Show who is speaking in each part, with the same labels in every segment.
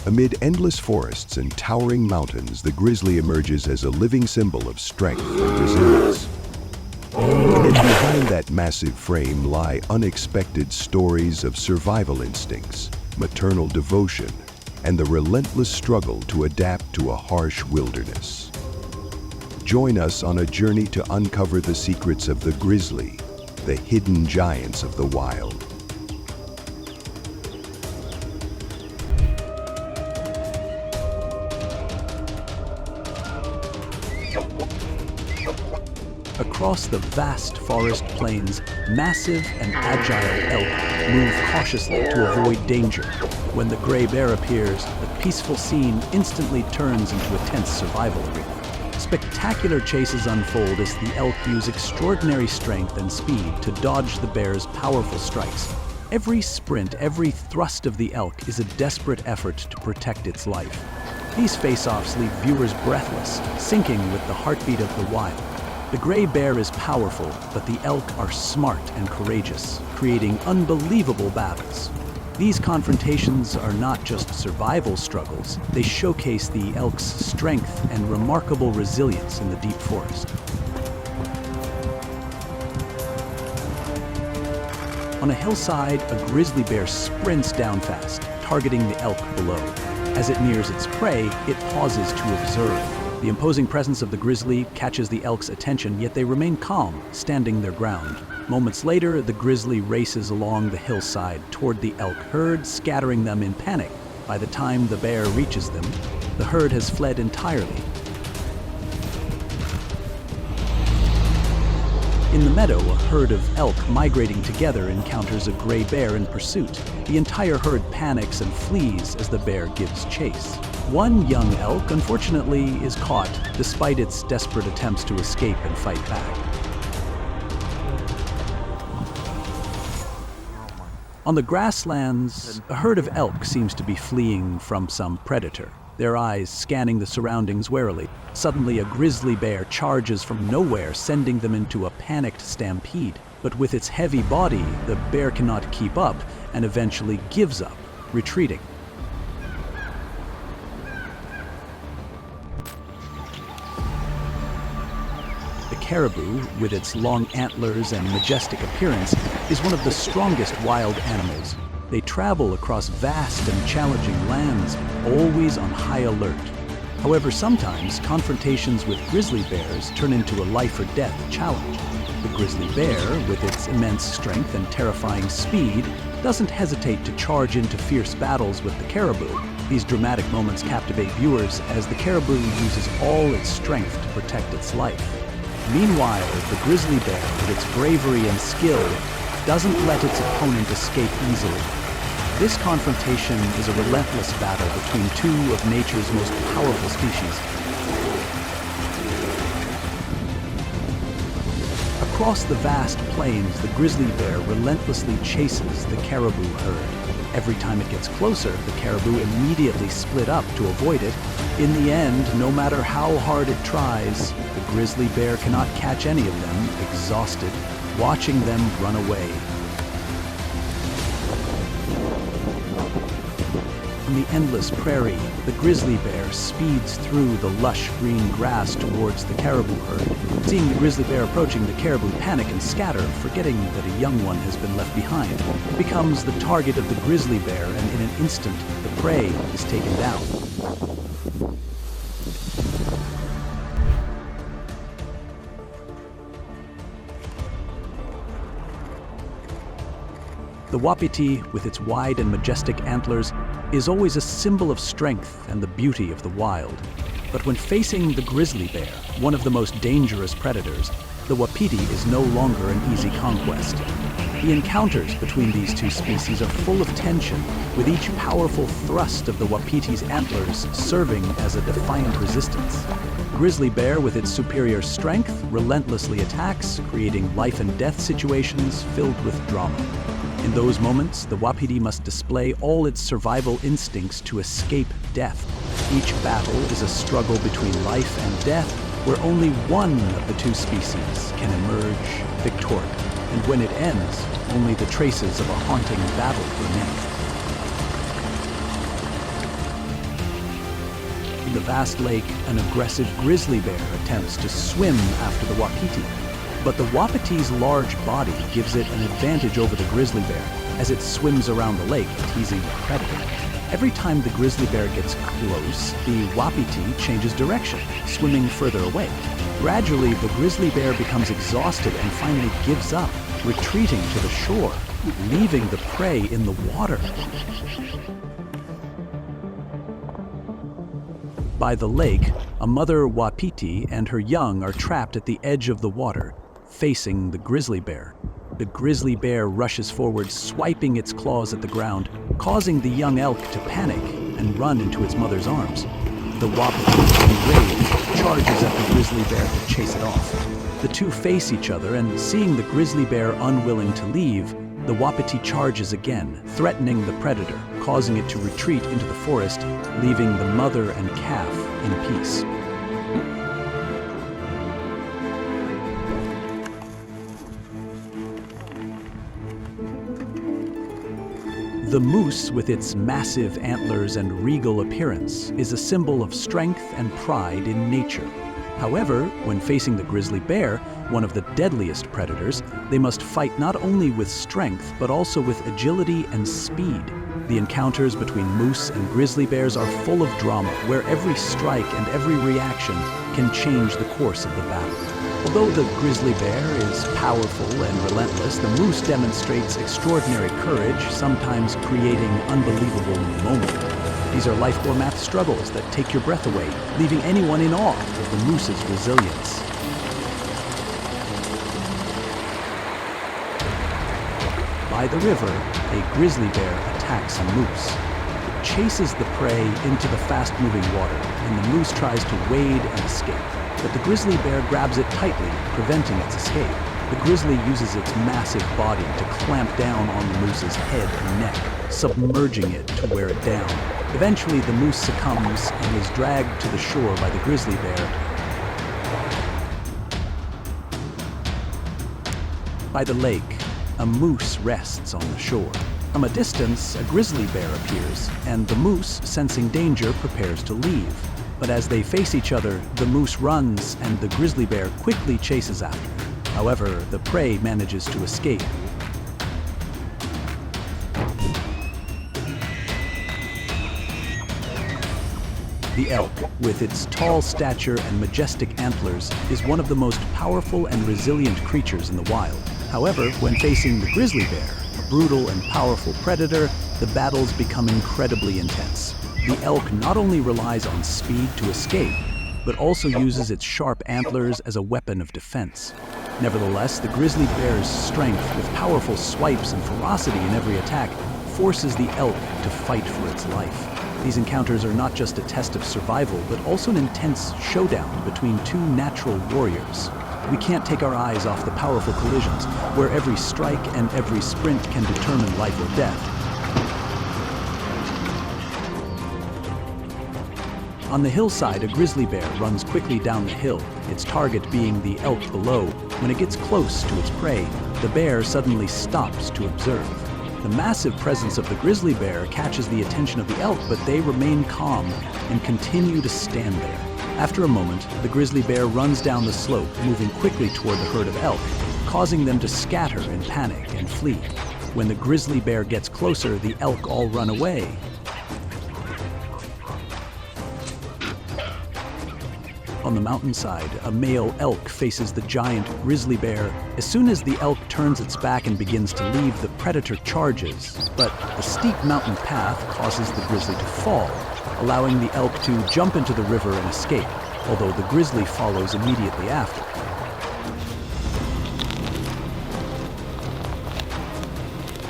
Speaker 1: Amid endless forests and towering mountains, the grizzly emerges as a living symbol of strength and resilience. And behind that massive frame lie unexpected stories of survival instincts, maternal devotion, and the relentless struggle to adapt to a harsh wilderness. Join us on a journey to uncover the secrets of the grizzly, the hidden giants of the wild.
Speaker 2: Across the vast forest plains, massive and agile elk move cautiously to avoid danger. When the gray bear appears, the peaceful scene instantly turns into a tense survival arena. Spectacular chases unfold as the elk use extraordinary strength and speed to dodge the bear's powerful strikes. Every sprint, every thrust of the elk is a desperate effort to protect its life. These face-offs leave viewers breathless, syncing with the heartbeat of the wild. The gray bear is powerful, but the elk are smart and courageous, creating unbelievable battles. These confrontations are not just survival struggles, they showcase the elk's strength and remarkable resilience in the deep forest. On a hillside, a grizzly bear sprints down fast, targeting the elk below. As it nears its prey, it pauses to observe. The imposing presence of the grizzly catches the elk's attention, yet they remain calm, standing their ground. Moments later, the grizzly races along the hillside toward the elk herd, scattering them in panic. By the time the bear reaches them, the herd has fled entirely. In the meadow, a herd of elk migrating together encounters a gray bear in pursuit. The entire herd panics and flees as the bear gives chase. One young elk, unfortunately, is caught, despite its desperate attempts to escape and fight back. On the grasslands, a herd of elk seems to be fleeing from some predator, their eyes scanning the surroundings warily. Suddenly, a grizzly bear charges from nowhere, sending them into a panicked stampede. But with its heavy body, the bear cannot keep up and eventually gives up, retreating. Caribou, with its long antlers and majestic appearance, is one of the strongest wild animals. They travel across vast and challenging lands, always on high alert. However, sometimes confrontations with grizzly bears turn into a life-or-death challenge. The grizzly bear, with its immense strength and terrifying speed, doesn't hesitate to charge into fierce battles with the caribou. These dramatic moments captivate viewers as the caribou uses all its strength to protect its life. Meanwhile, the grizzly bear, with its bravery and skill, doesn't let its opponent escape easily. This confrontation is a relentless battle between two of nature's most powerful species. Across the vast plains, the grizzly bear relentlessly chases the caribou herd. Every time it gets closer, the caribou immediately split up to avoid it. In the end, no matter how hard it tries, the grizzly bear cannot catch any of them, exhausted, watching them run away. On the endless prairie, the grizzly bear speeds through the lush green grass towards the caribou herd. Seeing the grizzly bear approaching, the caribou panic and scatter, forgetting that a young one has been left behind. It becomes the target of the grizzly bear, and in an instant, the prey is taken down. The wapiti, with its wide and majestic antlers, is always a symbol of strength and the beauty of the wild. But when facing the grizzly bear, one of the most dangerous predators, the wapiti is no longer an easy conquest. The encounters between these two species are full of tension, with each powerful thrust of the wapiti's antlers serving as a defiant resistance. Grizzly bear, with its superior strength, relentlessly attacks, creating life and death situations filled with drama. In those moments, the wapiti must display all its survival instincts to escape death. Each battle is a struggle between life and death, where only one of the two species can emerge victorious. And when it ends, only the traces of a haunting battle remain. the vast lake, an aggressive grizzly bear attempts to swim after the wapiti. But the wapiti's large body gives it an advantage over the grizzly bear as it swims around the lake, teasing the predator. Every time the grizzly bear gets close, the wapiti changes direction, swimming further away. Gradually, the grizzly bear becomes exhausted and finally gives up, retreating to the shore, leaving the prey in the water. By the lake, a mother wapiti and her young are trapped at the edge of the water, facing the grizzly bear. The grizzly bear rushes forward, swiping its claws at the ground, causing the young elk to panic and run into its mother's arms. The wapiti, enraged, charges at the grizzly bear to chase it off. The two face each other, and seeing the grizzly bear unwilling to leave, the wapiti charges again, threatening the predator, causing it to retreat into the forest, leaving the mother and calf in peace. The moose, with its massive antlers and regal appearance, is a symbol of strength and pride in nature. However, when facing the grizzly bear, one of the deadliest predators, they must fight not only with strength, but also with agility and speed. The encounters between moose and grizzly bears are full of drama, where every strike and every reaction can change the course of the battle. Although the grizzly bear is powerful and relentless, the moose demonstrates extraordinary courage, sometimes creating unbelievable moments. These are life or math struggles that take your breath away, leaving anyone in awe of the moose's resilience. By the river, a grizzly bear attacks a moose. It chases the prey into the fast-moving water, and the moose tries to wade and escape. But the grizzly bear grabs it tightly, preventing its escape. The grizzly uses its massive body to clamp down on the moose's head and neck, submerging it to wear it down. Eventually, the moose succumbs and is dragged to the shore by the grizzly bear. By the lake, a moose rests on the shore. From a distance, a grizzly bear appears, and the moose, sensing danger, prepares to leave. But as they face each other, the moose runs and the grizzly bear quickly chases after. However, the prey manages to escape. The elk, with its tall stature and majestic antlers, is one of the most powerful and resilient creatures in the wild. However, when facing the grizzly bear, a brutal and powerful predator, the battles become incredibly intense. The elk not only relies on speed to escape, but also uses its sharp antlers as a weapon of defense. Nevertheless, the grizzly bear's strength, with powerful swipes and ferocity in every attack, forces the elk to fight for its life. These encounters are not just a test of survival, but also an intense showdown between two natural warriors. We can't take our eyes off the powerful collisions, where every strike and every sprint can determine life or death. On the hillside, a grizzly bear runs quickly down the hill, its target being the elk below. When it gets close to its prey, the bear suddenly stops to observe. The massive presence of the grizzly bear catches the attention of the elk, but they remain calm and continue to stand there. After a moment, the grizzly bear runs down the slope, moving quickly toward the herd of elk, causing them to scatter in panic and flee. When the grizzly bear gets closer, the elk all run away. On the mountainside, a male elk faces the giant grizzly bear. As soon as the elk turns its back and begins to leave, the predator charges. But the steep mountain path causes the grizzly to fall, allowing the elk to jump into the river and escape, although the grizzly follows immediately after.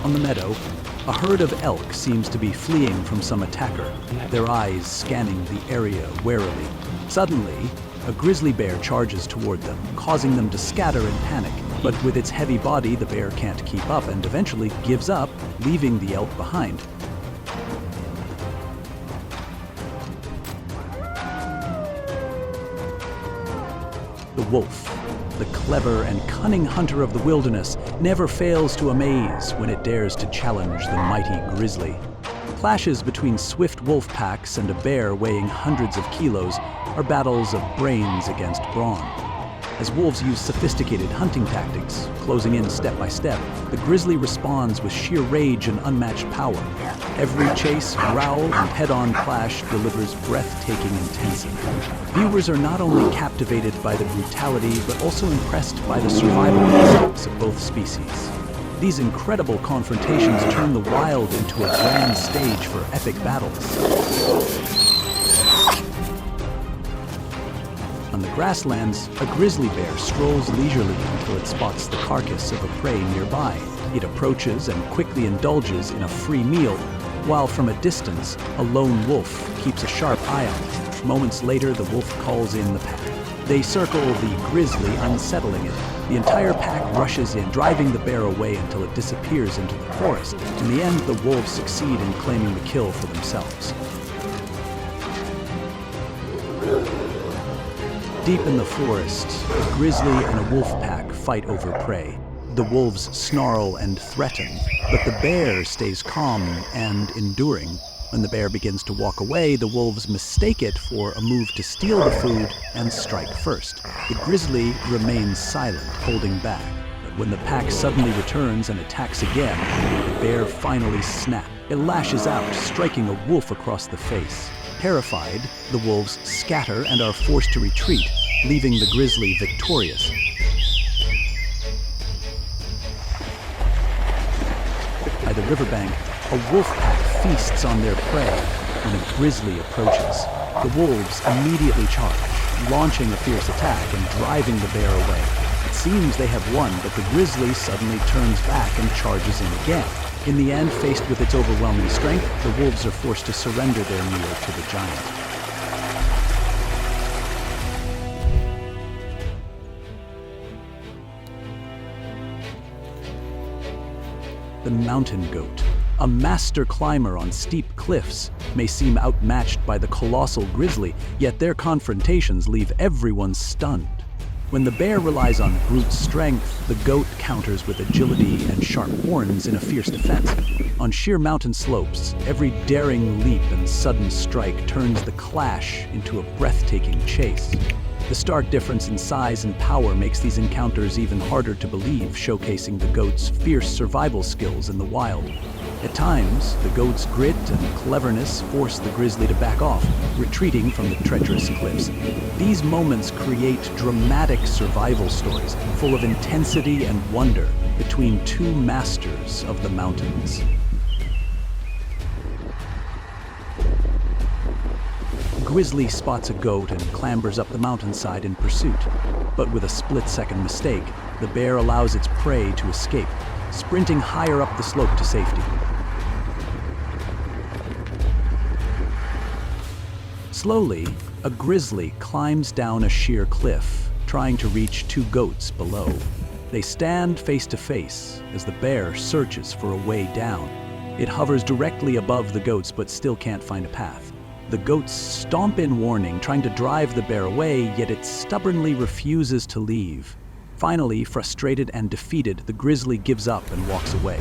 Speaker 2: On the meadow, a herd of elk seems to be fleeing from some attacker, their eyes scanning the area warily. Suddenly, a grizzly bear charges toward them, causing them to scatter in panic. But with its heavy body, the bear can't keep up and eventually gives up, leaving the elk behind. The wolf, the clever and cunning hunter of the wilderness, never fails to amaze when it dares to challenge the mighty grizzly. Clashes between swift wolf packs and a bear weighing hundreds of kilos are battles of brains against brawn. As wolves use sophisticated hunting tactics, closing in step by step, the grizzly responds with sheer rage and unmatched power. Every chase, growl, and head-on clash delivers breathtaking intensity. Viewers are not only captivated by the brutality, but also impressed by the survival instincts of both species. These incredible confrontations turn the wild into a grand stage for epic battles. On the grasslands, a grizzly bear strolls leisurely until it spots the carcass of a prey nearby. It approaches and quickly indulges in a free meal, while from a distance, a lone wolf keeps a sharp eye out. Moments later, the wolf calls in the pack. They circle the grizzly, unsettling it. The entire pack rushes in, driving the bear away until it disappears into the forest. In the end, the wolves succeed in claiming the kill for themselves. Deep in the forest, a grizzly and a wolf pack fight over prey. The wolves snarl and threaten, but the bear stays calm and enduring. When the bear begins to walk away, the wolves mistake it for a move to steal the food and strike first. The grizzly remains silent, holding back. But when the pack suddenly returns and attacks again, the bear finally snaps. It lashes out, striking a wolf across the face. Terrified, the wolves scatter and are forced to retreat, leaving the grizzly victorious. By the riverbank, a wolf pack feasts on their prey when a grizzly approaches. The wolves immediately charge, launching a fierce attack and driving the bear away. It seems they have won, but the grizzly suddenly turns back and charges in again. In the end, faced with its overwhelming strength, the wolves are forced to surrender their meal to the giant. The mountain goat, a master climber on steep cliffs, may seem outmatched by the colossal grizzly, yet their confrontations leave everyone stunned. When the bear relies on brute strength, the goat counters with agility and sharp horns in a fierce defense. On sheer mountain slopes, every daring leap and sudden strike turns the clash into a breathtaking chase. The stark difference in size and power makes these encounters even harder to believe, showcasing the goat's fierce survival skills in the wild. At times, the goat's grit and cleverness force the grizzly to back off, retreating from the treacherous cliffs. These moments create dramatic survival stories, full of intensity and wonder between two masters of the mountains. Grizzly spots a goat and clambers up the mountainside in pursuit. But with a split-second mistake, the bear allows its prey to escape, sprinting higher up the slope to safety. Slowly, a grizzly climbs down a sheer cliff, trying to reach two goats below. They stand face to face as the bear searches for a way down. It hovers directly above the goats but still can't find a path. The goats stomp in warning, trying to drive the bear away, yet it stubbornly refuses to leave. Finally, frustrated and defeated, the grizzly gives up and walks away.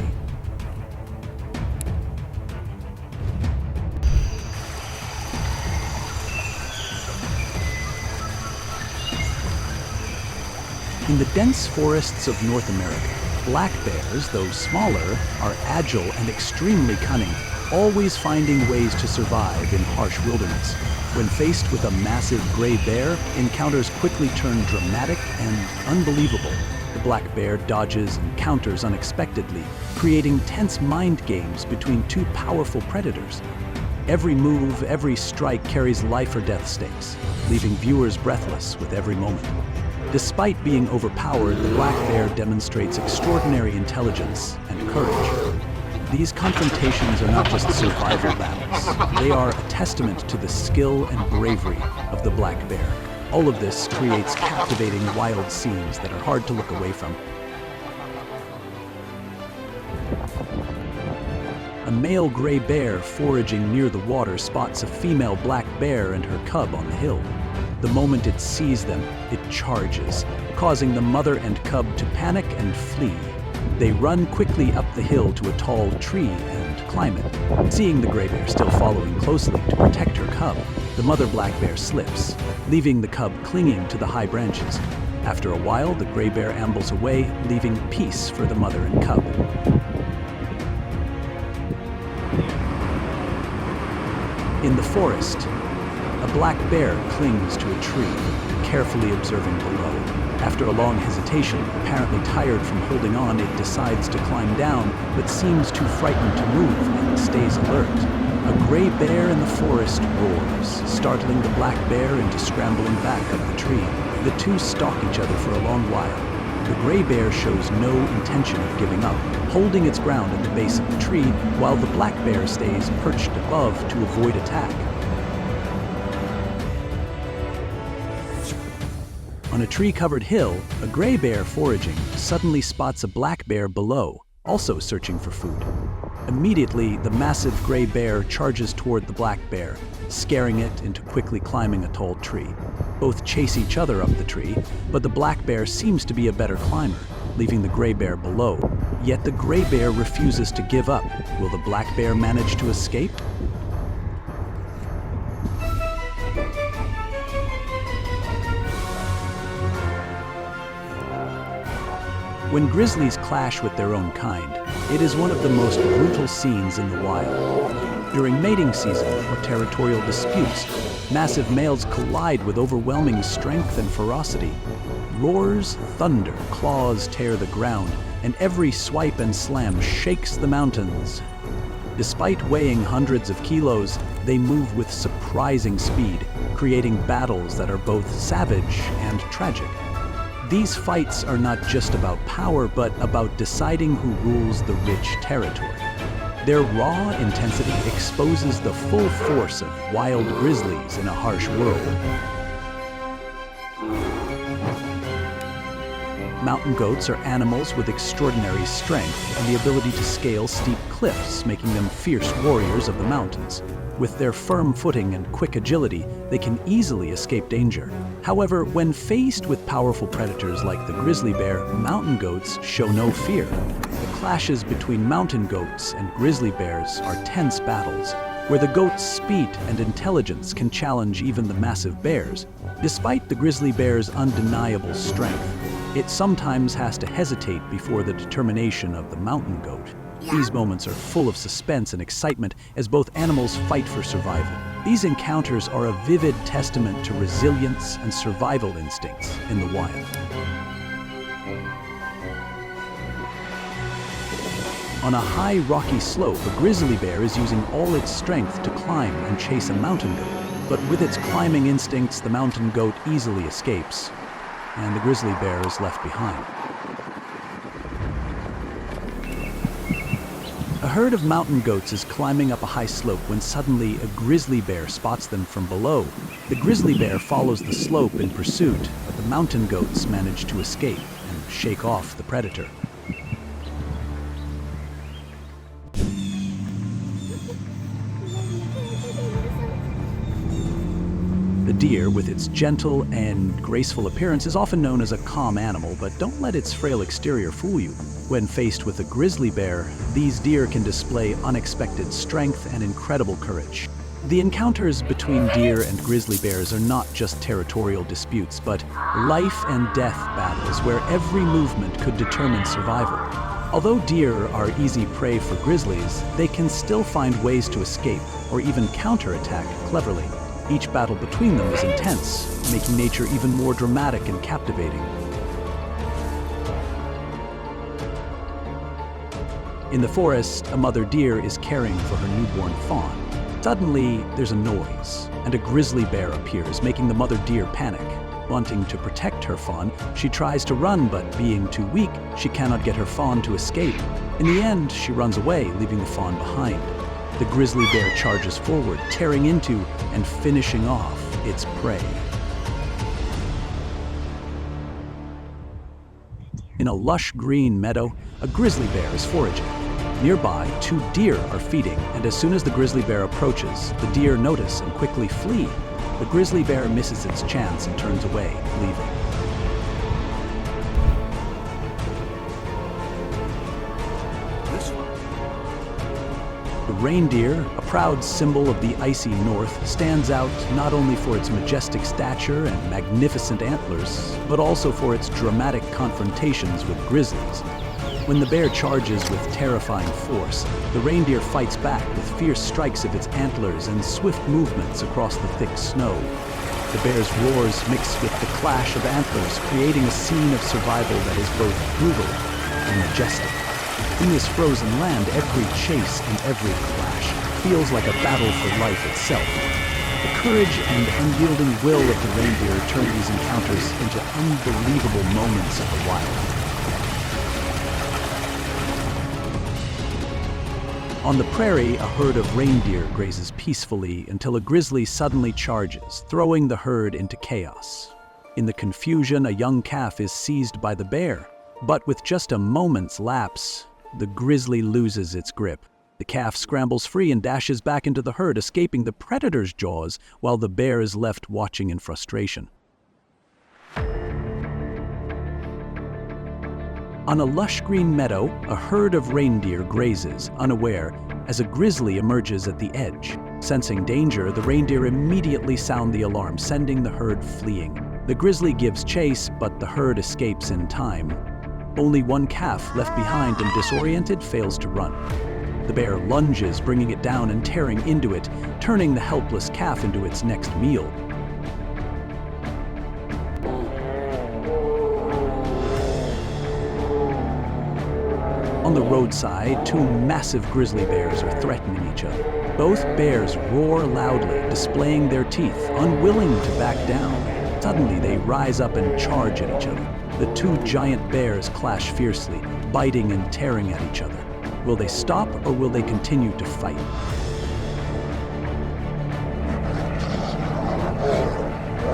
Speaker 2: In the dense forests of North America, black bears, though smaller, are agile and extremely cunning, always finding ways to survive in harsh wilderness. When faced with a massive gray bear, encounters quickly turn dramatic and unbelievable. The black bear dodges and counters unexpectedly, creating tense mind games between two powerful predators. Every move, every strike carries life or death stakes, leaving viewers breathless with every moment. Despite being overpowered, the black bear demonstrates extraordinary intelligence and courage. These confrontations are not just survival battles. They are a testament to the skill and bravery of the black bear. All of this creates captivating wild scenes that are hard to look away from. A male gray bear foraging near the water spots a female black bear and her cub on the hill. The moment it sees them, it charges, causing the mother and cub to panic and flee. They run quickly up the hill to a tall tree and, climb it. Seeing the gray bear still following closely to protect her cub, the mother black bear slips, leaving the cub clinging to the high branches. After a while, the gray bear ambles away, leaving peace for the mother and cub. In the forest, a black bear clings to a tree, carefully observing below. After a long hesitation, apparently tired from holding on, it decides to climb down, but seems too frightened to move and stays alert. A gray bear in the forest roars, startling the black bear into scrambling back up the tree. The two stalk each other for a long while. The gray bear shows no intention of giving up, holding its ground at the base of the tree, while the black bear stays perched above to avoid attack. On a tree-covered hill, a gray bear foraging suddenly spots a black bear below, also searching for food. Immediately, the massive gray bear charges toward the black bear, scaring it into quickly climbing a tall tree. Both chase each other up the tree, but the black bear seems to be a better climber, leaving the gray bear below. Yet the gray bear refuses to give up. Will the black bear manage to escape? When grizzlies clash with their own kind, it is one of the most brutal scenes in the wild. During mating season or territorial disputes, massive males collide with overwhelming strength and ferocity. Roars, thunder, claws tear the ground, and every swipe and slam shakes the mountains. Despite weighing hundreds of kilos, they move with surprising speed, creating battles that are both savage and tragic. These fights are not just about power, but about deciding who rules the rich territory. Their raw intensity exposes the full force of wild grizzlies in a harsh world. Mountain goats are animals with extraordinary strength and the ability to scale steep cliffs, making them fierce warriors of the mountains. With their firm footing and quick agility, they can easily escape danger. However, when faced with powerful predators like the grizzly bear, mountain goats show no fear. The clashes between mountain goats and grizzly bears are tense battles, where the goat's speed and intelligence can challenge even the massive bears. Despite the grizzly bear's undeniable strength, it sometimes has to hesitate before the determination of the mountain goat. These moments are full of suspense and excitement as both animals fight for survival. These encounters are a vivid testament to resilience and survival instincts in the wild. On a high rocky slope, a grizzly bear is using all its strength to climb and chase a mountain goat. But with its climbing instincts, the mountain goat easily escapes, and the grizzly bear is left behind. A herd of mountain goats is climbing up a high slope when suddenly a grizzly bear spots them from below. The grizzly bear follows the slope in pursuit, but the mountain goats manage to escape and shake off the predator. The deer, with its gentle and graceful appearance, is often known as a calm animal, but don't let its frail exterior fool you. When faced with a grizzly bear, these deer can display unexpected strength and incredible courage. The encounters between deer and grizzly bears are not just territorial disputes, but life and death battles where every movement could determine survival. Although deer are easy prey for grizzlies, they can still find ways to escape or even counterattack cleverly. Each battle between them is intense, making nature even more dramatic and captivating. In the forest, a mother deer is caring for her newborn fawn. Suddenly, there's a noise, and a grizzly bear appears, making the mother deer panic. Wanting to protect her fawn, she tries to run, but being too weak, she cannot get her fawn to escape. In the end, she runs away, leaving the fawn behind. The grizzly bear charges forward, tearing into and finishing off its prey. In a lush green meadow, a grizzly bear is foraging. Nearby, two deer are feeding, and as soon as the grizzly bear approaches, the deer notice and quickly flee. The grizzly bear misses its chance and turns away, leaving. The reindeer, a proud symbol of the icy north, stands out not only for its majestic stature and magnificent antlers, but also for its dramatic confrontations with grizzlies. When the bear charges with terrifying force, the reindeer fights back with fierce strikes of its antlers and swift movements across the thick snow. The bear's roars mix with the clash of antlers, creating a scene of survival that is both brutal and majestic. In this frozen land, every chase and every clash feels like a battle for life itself. The courage and unyielding will of the reindeer turn these encounters into unbelievable moments of the wild. On the prairie, a herd of reindeer grazes peacefully until a grizzly suddenly charges, throwing the herd into chaos. In the confusion, a young calf is seized by the bear, but with just a moment's lapse, the grizzly loses its grip. The calf scrambles free and dashes back into the herd, escaping the predator's jaws while the bear is left watching in frustration. On a lush green meadow, a herd of reindeer grazes, unaware, as a grizzly emerges at the edge. Sensing danger, the reindeer immediately sound the alarm, sending the herd fleeing. The grizzly gives chase, but the herd escapes in time. Only one calf, left behind and disoriented, fails to run. The bear lunges, bringing it down and tearing into it, turning the helpless calf into its next meal. On the roadside, two massive grizzly bears are threatening each other. Both bears roar loudly, displaying their teeth, unwilling to back down. Suddenly, they rise up and charge at each other. The two giant bears clash fiercely, biting and tearing at each other. Will they stop or will they continue to fight?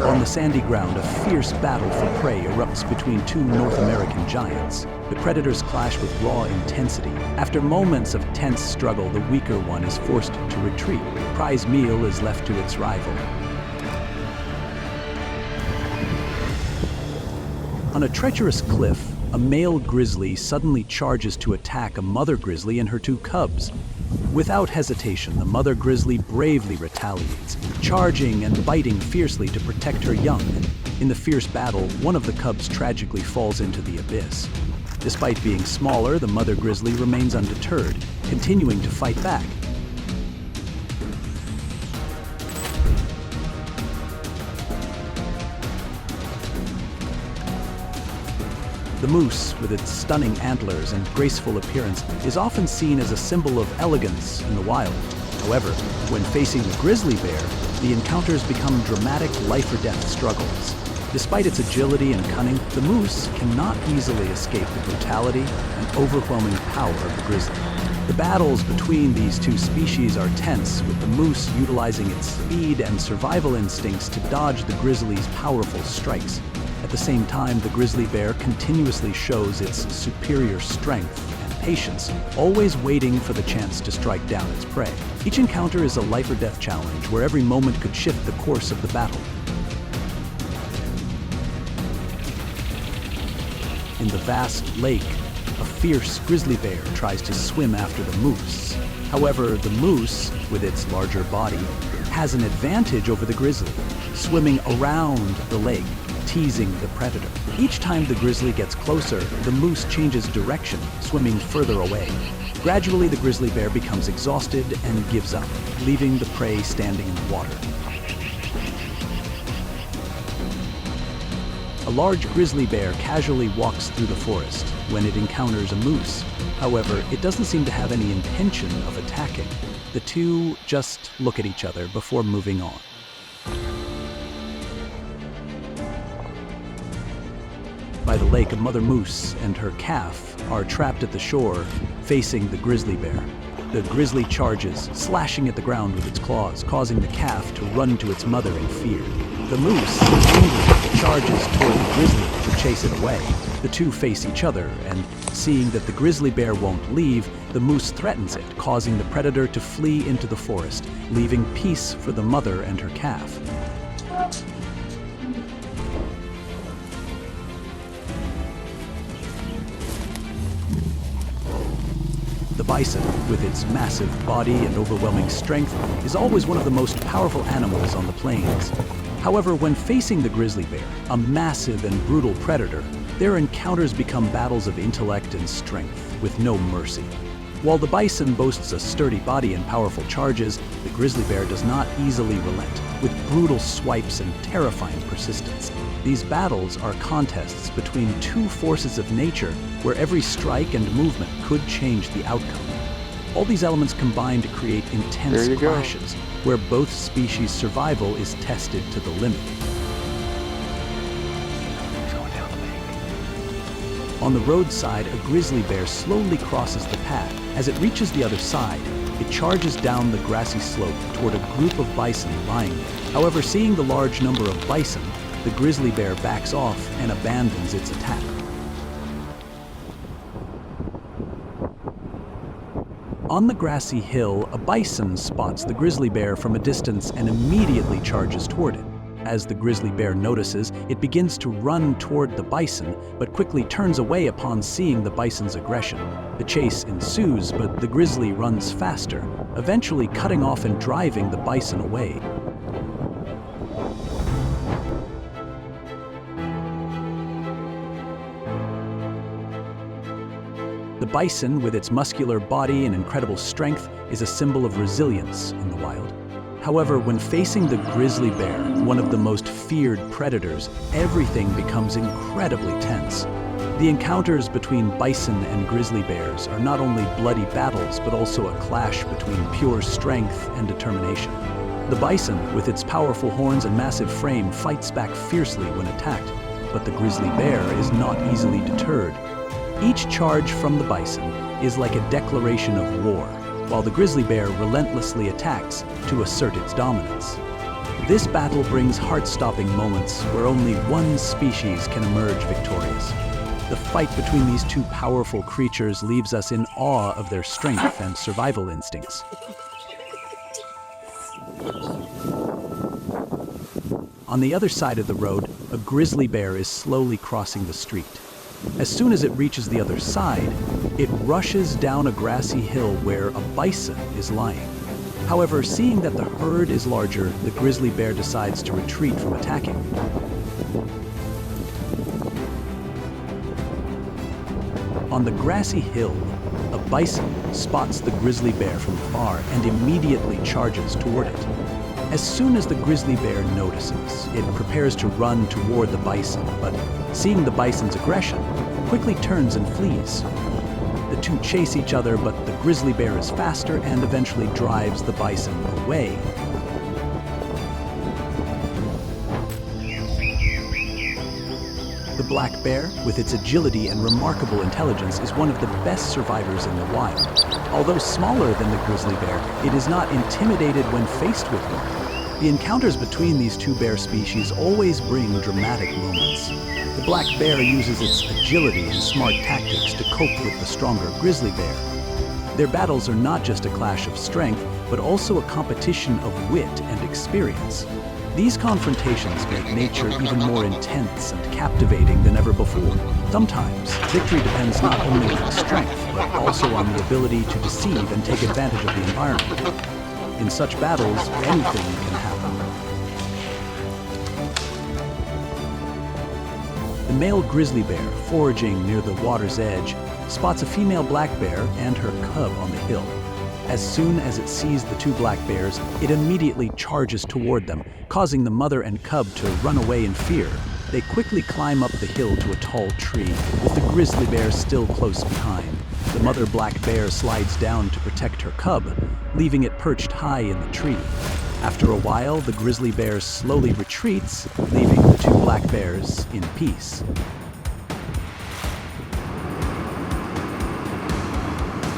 Speaker 2: On the sandy ground, a fierce battle for prey erupts between two North American giants. The predators clash with raw intensity. After moments of tense struggle, the weaker one is forced to retreat. The prize meal is left to its rival. On a treacherous cliff, a male grizzly suddenly charges to attack a mother grizzly and her two cubs. Without hesitation, the mother grizzly bravely retaliates, charging and biting fiercely to protect her young. In the fierce battle, one of the cubs tragically falls into the abyss. Despite being smaller, the mother grizzly remains undeterred, continuing to fight back. The moose, with its stunning antlers and graceful appearance, is often seen as a symbol of elegance in the wild. However, when facing the grizzly bear, the encounters become dramatic life-or-death struggles. Despite its agility and cunning, the moose cannot easily escape the brutality and overwhelming power of the grizzly. The battles between these two species are tense, with the moose utilizing its speed and survival instincts to dodge the grizzly's powerful strikes. At the same time, the grizzly bear continuously shows its superior strength and patience, always waiting for the chance to strike down its prey. Each encounter is a life-or-death challenge, where every moment could shift the course of the battle. In the vast lake, a fierce grizzly bear tries to swim after the moose. However, the moose, with its larger body, has an advantage over the grizzly, swimming around the lake, teasing the predator. Each time the grizzly gets closer, the moose changes direction, swimming further away. Gradually, the grizzly bear becomes exhausted and gives up, leaving the prey standing in the water. A large grizzly bear casually walks through the forest when it encounters a moose. However, it doesn't seem to have any intention of attacking. The two just look at each other before moving on. By the lake, a mother moose and her calf are trapped at the shore, facing the grizzly bear. The grizzly charges, slashing at the ground with its claws, causing the calf to run to its mother in fear. The moose, angrily, charges toward the grizzly to chase it away. The two face each other, and seeing that the grizzly bear won't leave, the moose threatens it, causing the predator to flee into the forest, leaving peace for the mother and her calf. The bison, with its massive body and overwhelming strength, is always one of the most powerful animals on the plains. However, when facing the grizzly bear, a massive and brutal predator, their encounters become battles of intellect and strength, with no mercy. While the bison boasts a sturdy body and powerful charges, the grizzly bear does not easily relent, with brutal swipes and terrifying persistence. These battles are contests between two forces of nature where every strike and movement could change the outcome. All these elements combine to create intense clashes, where both species' survival is tested to the limit. On the roadside, a grizzly bear slowly crosses the path. As it reaches the other side, it charges down the grassy slope toward a group of bison lying there. However, seeing the large number of bison, the grizzly bear backs off and abandons its attack. On the grassy hill, a bison spots the grizzly bear from a distance and immediately charges toward it. As the grizzly bear notices, it begins to run toward the bison, but quickly turns away upon seeing the bison's aggression. The chase ensues, but the grizzly runs faster, eventually cutting off and driving the bison away. The bison, with its muscular body and incredible strength, is a symbol of resilience in the wild. However, when facing the grizzly bear, one of the most feared predators, everything becomes incredibly tense. The encounters between bison and grizzly bears are not only bloody battles, but also a clash between pure strength and determination. The bison, with its powerful horns and massive frame, fights back fiercely when attacked, but the grizzly bear is not easily deterred. Each charge from the bison is like a declaration of war, while the grizzly bear relentlessly attacks to assert its dominance. This battle brings heart-stopping moments where only one species can emerge victorious. The fight between these two powerful creatures leaves us in awe of their strength and survival instincts. On the other side of the road, a grizzly bear is slowly crossing the street. As soon as it reaches the other side, it rushes down a grassy hill where a bison is lying. However, seeing that the herd is larger, the grizzly bear decides to retreat from attacking. On the grassy hill, a bison spots the grizzly bear from afar and immediately charges toward it. As soon as the grizzly bear notices, it prepares to run toward the bison, but seeing the bison's aggression, quickly turns and flees. The two chase each other, but the grizzly bear is faster and eventually drives the bison away. The black bear, with its agility and remarkable intelligence, is one of the best survivors in the wild. Although smaller than the grizzly bear, it is not intimidated when faced with one. The encounters between these two bear species always bring dramatic moments. The black bear uses its agility and smart tactics to cope with the stronger grizzly bear. Their battles are not just a clash of strength, but also a competition of wit and experience. These confrontations make nature even more intense and captivating than ever before. Sometimes, victory depends not only on strength, but also on the ability to deceive and take advantage of the environment. In such battles, anything can happen. The male grizzly bear, foraging near the water's edge, spots a female black bear and her cub on the hill. As soon as it sees the two black bears, it immediately charges toward them, causing the mother and cub to run away in fear. They quickly climb up the hill to a tall tree, with the grizzly bear still close behind. The mother black bear slides down to protect her cub, leaving it perched high in the tree. After a while, the grizzly bear slowly retreats, leaving the two black bears in peace.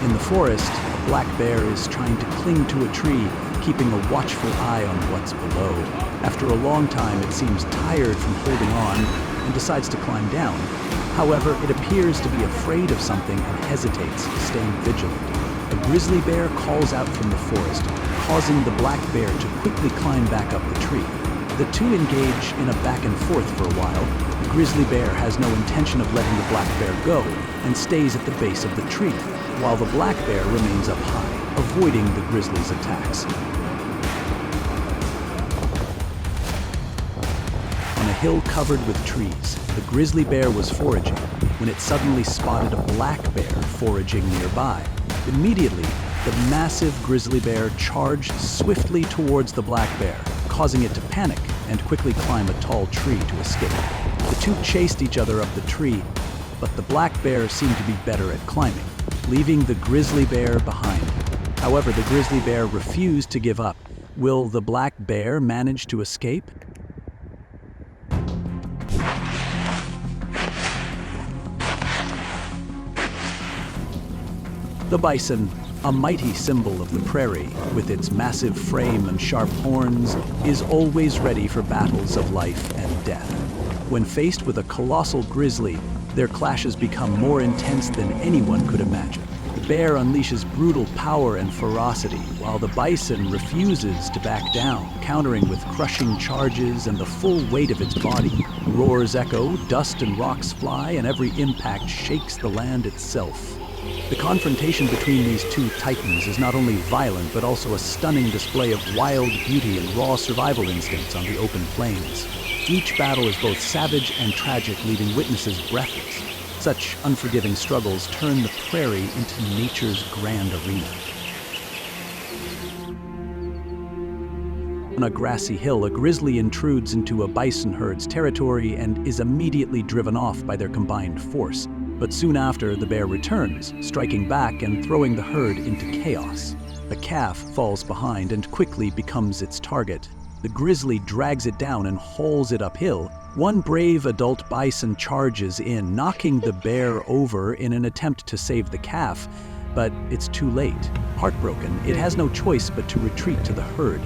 Speaker 2: In the forest, a black bear is trying to cling to a tree, keeping a watchful eye on what's below. After a long time, it seems tired from holding on and decides to climb down. However, it appears to be afraid of something and hesitates, staying vigilant. A grizzly bear calls out from the forest, causing the black bear to quickly climb back up the tree. The two engage in a back and forth for a while. The grizzly bear has no intention of letting the black bear go and stays at the base of the tree. while the black bear remains up high, avoiding the grizzly's attacks. On a hill covered with trees, the grizzly bear was foraging when it suddenly spotted a black bear foraging nearby. Immediately, the massive grizzly bear charged swiftly towards the black bear, causing it to panic and quickly climb a tall tree to escape. The two chased each other up the tree, but the black bear seemed to be better at climbing, leaving the grizzly bear behind. However, the grizzly bear refused to give up. Will the black bear manage to escape? The bison, a mighty symbol of the prairie, with its massive frame and sharp horns, is always ready for battles of life and death. When faced with a colossal grizzly, their clashes become more intense than anyone could imagine. The bear unleashes brutal power and ferocity, while the bison refuses to back down, countering with crushing charges and the full weight of its body. Roars echo, dust and rocks fly, and every impact shakes the land itself. The confrontation between these two titans is not only violent, but also a stunning display of wild beauty and raw survival instincts on the open plains. Each battle is both savage and tragic, leaving witnesses breathless. Such unforgiving struggles turn the prairie into nature's grand arena. On a grassy hill, a grizzly intrudes into a bison herd's territory and is immediately driven off by their combined force. But soon after, the bear returns, striking back and throwing the herd into chaos. The calf falls behind and quickly becomes its target. The grizzly drags it down and hauls it uphill. One brave adult bison charges in, knocking the bear over in an attempt to save the calf, but it's too late. Heartbroken, it has no choice but to retreat to the herd.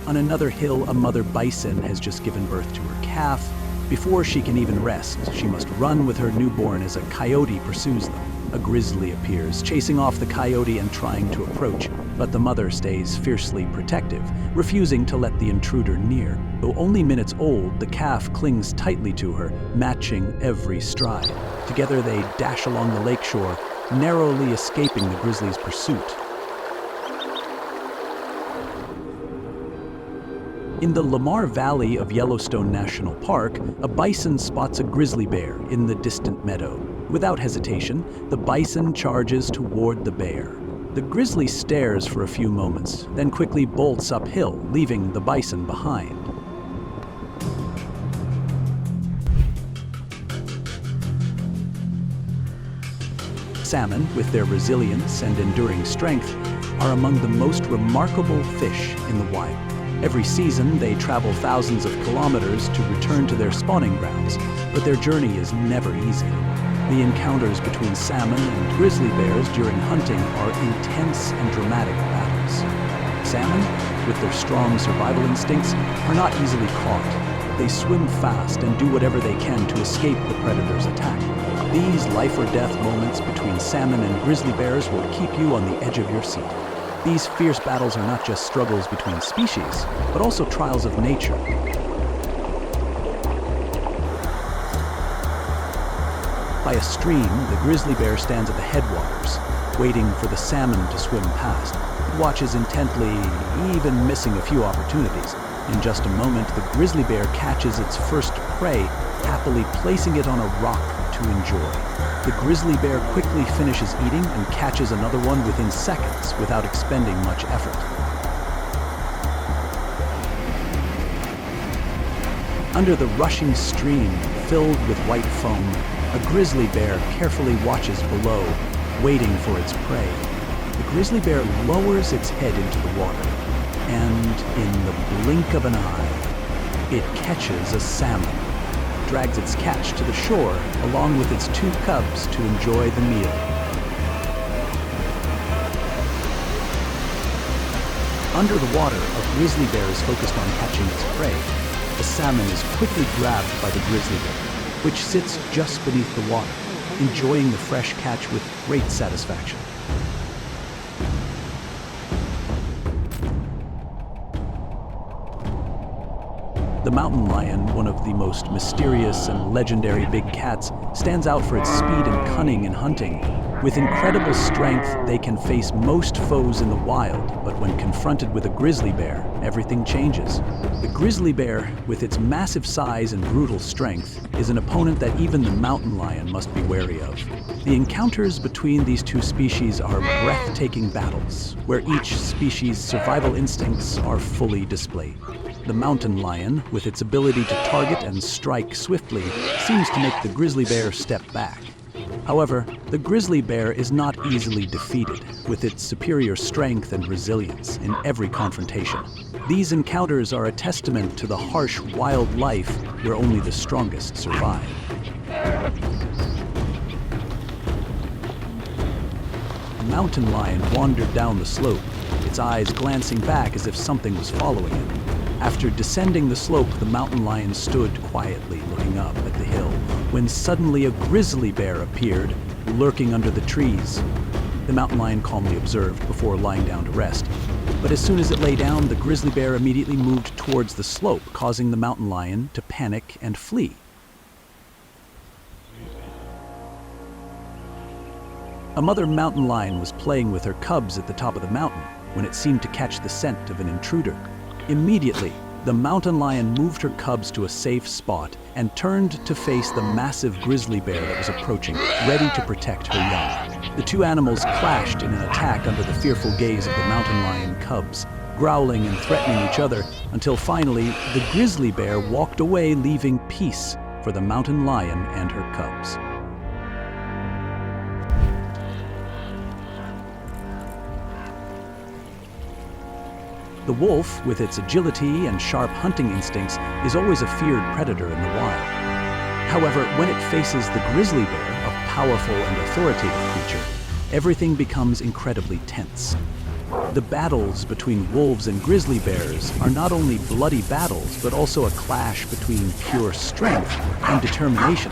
Speaker 2: On another hill, a mother bison has just given birth to her calf. Before she can even rest, she must run with her newborn as a coyote pursues them. A grizzly appears, chasing off the coyote and trying to approach, but the mother stays fiercely protective, refusing to let the intruder near. Though only minutes old, the calf clings tightly to her, matching every stride. Together they dash along the lakeshore, narrowly escaping the grizzly's pursuit. In the Lamar Valley of Yellowstone National Park, a bison spots a grizzly bear in the distant meadow. Without hesitation, the bison charges toward the bear. The grizzly stares for a few moments, then quickly bolts uphill, leaving the bison behind. Salmon, with their resilience and enduring strength, are among the most remarkable fish in the wild. Every season, they travel thousands of kilometers to return to their spawning grounds, but their journey is never easy. The encounters between salmon and grizzly bears during hunting are intense and dramatic battles. Salmon, with their strong survival instincts, are not easily caught. They swim fast and do whatever they can to escape the predator's attack. These life-or-death moments between salmon and grizzly bears will keep you on the edge of your seat. These fierce battles are not just struggles between species, but also trials of nature. By a stream, the grizzly bear stands at the headwaters, waiting for the salmon to swim past. It watches intently, even missing a few opportunities. In just a moment, the grizzly bear catches its first prey, happily placing it on a rock to enjoy. The grizzly bear quickly finishes eating and catches another one within seconds without expending much effort. Under the rushing stream, filled with white foam, a grizzly bear carefully watches below, waiting for its prey. The grizzly bear lowers its head into the water, and in the blink of an eye, it catches a salmon, drags its catch to the shore along with its two cubs to enjoy the meal. Under the water, a grizzly bear is focused on catching its prey. The salmon is quickly grabbed by the grizzly bear, which sits just beneath the water, enjoying the fresh catch with great satisfaction. The mountain lion, one of the most mysterious and legendary big cats, stands out for its speed and cunning in hunting. With incredible strength, they can face most foes in the wild, but when confronted with a grizzly bear, everything changes. The grizzly bear, with its massive size and brutal strength, is an opponent that even the mountain lion must be wary of. The encounters between these two species are breathtaking battles, where each species' survival instincts are fully displayed. The mountain lion, with its ability to target and strike swiftly, seems to make the grizzly bear step back. However, the grizzly bear is not easily defeated, with its superior strength and resilience in every confrontation. These encounters are a testament to the harsh wild life where only the strongest survive. A mountain lion wandered down the slope, its eyes glancing back as if something was following it. After descending the slope, the mountain lion stood quietly looking up at the hill, when suddenly a grizzly bear appeared, lurking under the trees. The mountain lion calmly observed before lying down to rest. But as soon as it lay down, the grizzly bear immediately moved towards the slope, causing the mountain lion to panic and flee. A mother mountain lion was playing with her cubs at the top of the mountain when it seemed to catch the scent of an intruder. Immediately, the mountain lion moved her cubs to a safe spot and turned to face the massive grizzly bear that was approaching, ready to protect her young. The two animals clashed in an attack under the fearful gaze of the mountain lion cubs, growling and threatening each other, until finally, the grizzly bear walked away, leaving peace for the mountain lion and her cubs. The wolf, with its agility and sharp hunting instincts, is always a feared predator in the wild. However, when it faces the grizzly bear, a powerful and authoritative creature, everything becomes incredibly tense. The battles between wolves and grizzly bears are not only bloody battles, but also a clash between pure strength and determination.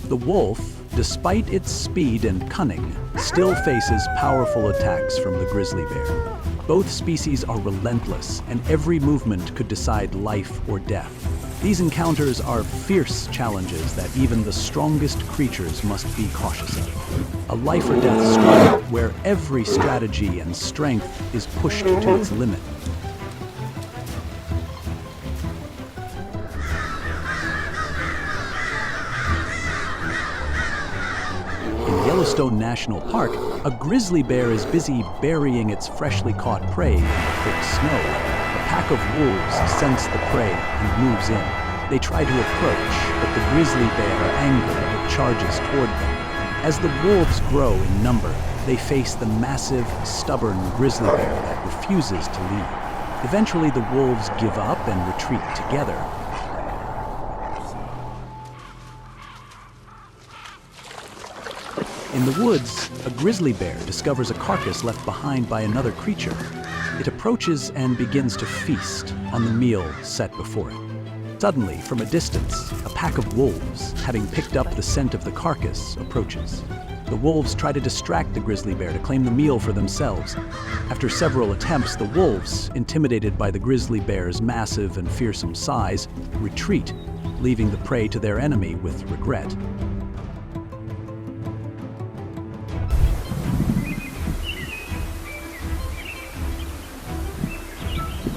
Speaker 2: The wolf, despite its speed and cunning, still faces powerful attacks from the grizzly bear. Both species are relentless, and every movement could decide life or death. These encounters are fierce challenges that even the strongest creatures must be cautious of. A life or death struggle where every strategy and strength is pushed to its limit. Yellowstone National Park, a grizzly bear is busy burying its freshly caught prey in the thick snow. A pack of wolves sense the prey and moves in. They try to approach, but the grizzly bear, angered, charges toward them. As the wolves grow in number, they face the massive, stubborn grizzly bear that refuses to leave. Eventually, the wolves give up and retreat together. In the woods, a grizzly bear discovers a carcass left behind by another creature. It approaches and begins to feast on the meal set before it. Suddenly, from a distance, a pack of wolves, having picked up the scent of the carcass, approaches. The wolves try to distract the grizzly bear to claim the meal for themselves. After several attempts, the wolves, intimidated by the grizzly bear's massive and fearsome size, retreat, leaving the prey to their enemy with regret.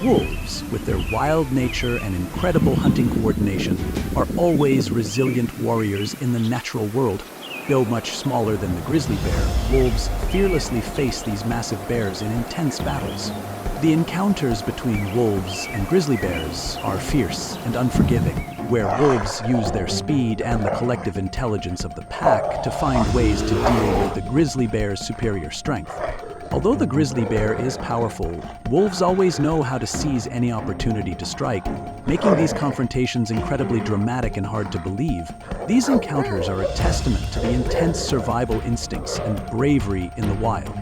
Speaker 2: Wolves, with their wild nature and incredible hunting coordination, are always resilient warriors in the natural world. Though much smaller than the grizzly bear, wolves fearlessly face these massive bears in intense battles. The encounters between wolves and grizzly bears are fierce and unforgiving, where wolves use their speed and the collective intelligence of the pack to find ways to deal with the grizzly bear's superior strength. Although the grizzly bear is powerful, wolves always know how to seize any opportunity to strike, making these confrontations incredibly dramatic and hard to believe. These encounters are a testament to the intense survival instincts and bravery in the wild.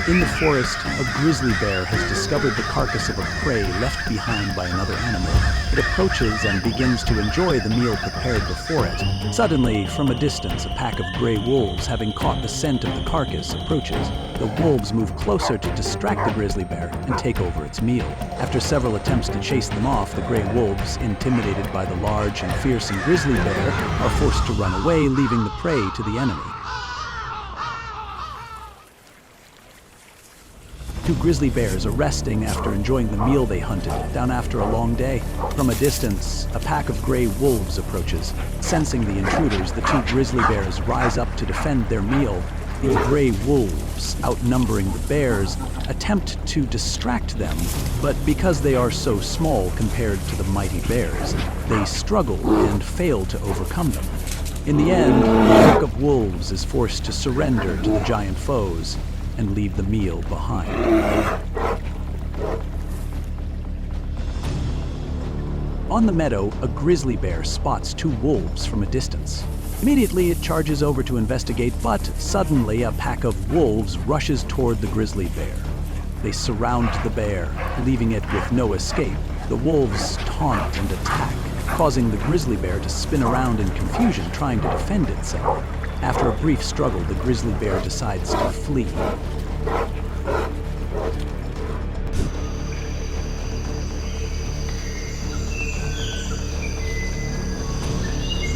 Speaker 2: In the forest, a grizzly bear has discovered the carcass of a prey left behind by another animal. It approaches and begins to enjoy the meal prepared before it. Suddenly, from a distance, a pack of gray wolves, having caught the scent of the carcass, approaches. The wolves move closer to distract the grizzly bear and take over its meal. After several attempts to chase them off, the gray wolves, intimidated by the large and fearsome grizzly bear, are forced to run away, leaving the prey to the enemy. Two grizzly bears are resting after enjoying the meal they hunted down after a long day. From a distance, a pack of gray wolves approaches. Sensing the intruders, the two grizzly bears rise up to defend their meal. The gray wolves, outnumbering the bears, attempt to distract them, but because they are so small compared to the mighty bears, they struggle and fail to overcome them. In the end, the pack of wolves is forced to surrender to the giant foes and leave the meal behind. On the meadow, a grizzly bear spots two wolves from a distance. Immediately, it charges over to investigate, but suddenly a pack of wolves rushes toward the grizzly bear. They surround the bear, leaving it with no escape. The wolves taunt and attack, causing the grizzly bear to spin around in confusion, trying to defend itself. After a brief struggle, the grizzly bear decides to flee.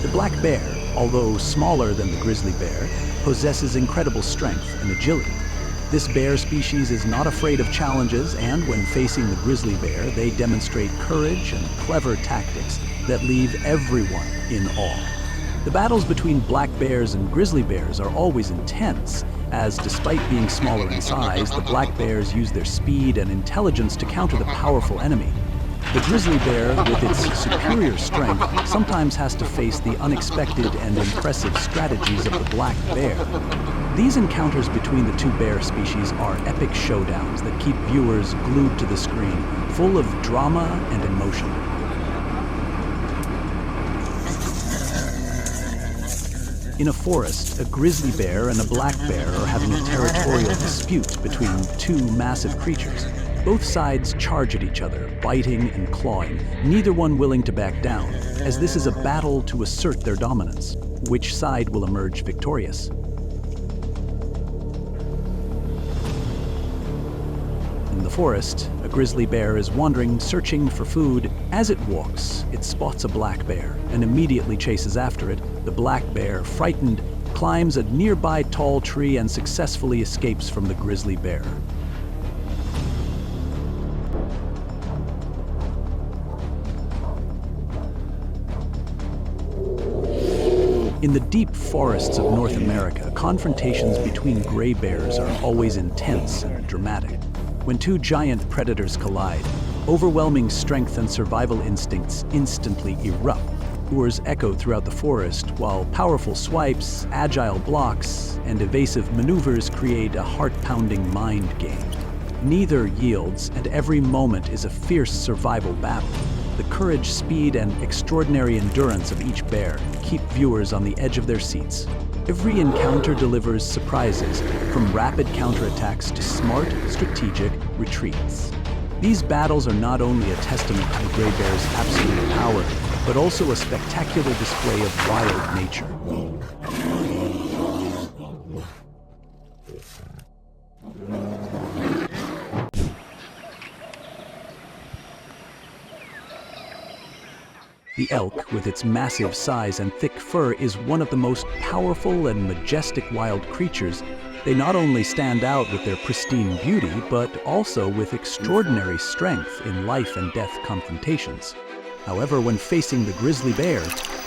Speaker 2: The black bear, although smaller than the grizzly bear, possesses incredible strength and agility. This bear species is not afraid of challenges, and when facing the grizzly bear, they demonstrate courage and clever tactics that leave everyone in awe. The battles between black bears and grizzly bears are always intense, as despite being smaller in size, the black bears use their speed and intelligence to counter the powerful enemy. The grizzly bear, with its superior strength, sometimes has to face the unexpected and impressive strategies of the black bear. These encounters between the two bear species are epic showdowns that keep viewers glued to the screen, full of drama and emotion. In a forest, a grizzly bear and a black bear are having a territorial dispute between two massive creatures. Both sides charge at each other, biting and clawing, neither one willing to back down, as this is a battle to assert their dominance. Which side will emerge victorious? In the forest, a grizzly bear is wandering, searching for food. As it walks, it spots a black bear and immediately chases after it. The black bear, frightened, climbs a nearby tall tree and successfully escapes from the grizzly bear. In the deep forests of North America, confrontations between gray bears are always intense and dramatic. When two giant predators collide, overwhelming strength and survival instincts instantly erupt. Roars echo throughout the forest, while powerful swipes, agile blocks, and evasive maneuvers create a heart-pounding mind game. Neither yields, and every moment is a fierce survival battle. The courage, speed, and extraordinary endurance of each bear keep viewers on the edge of their seats. Every encounter delivers surprises, from rapid counterattacks to smart, strategic retreats. These battles are not only a testament to the gray bear's absolute power, but also a spectacular display of wild nature. The elk, with its massive size and thick fur, is one of the most powerful and majestic wild creatures. They not only stand out with their pristine beauty, but also with extraordinary strength in life and death confrontations. However, when facing the grizzly bear,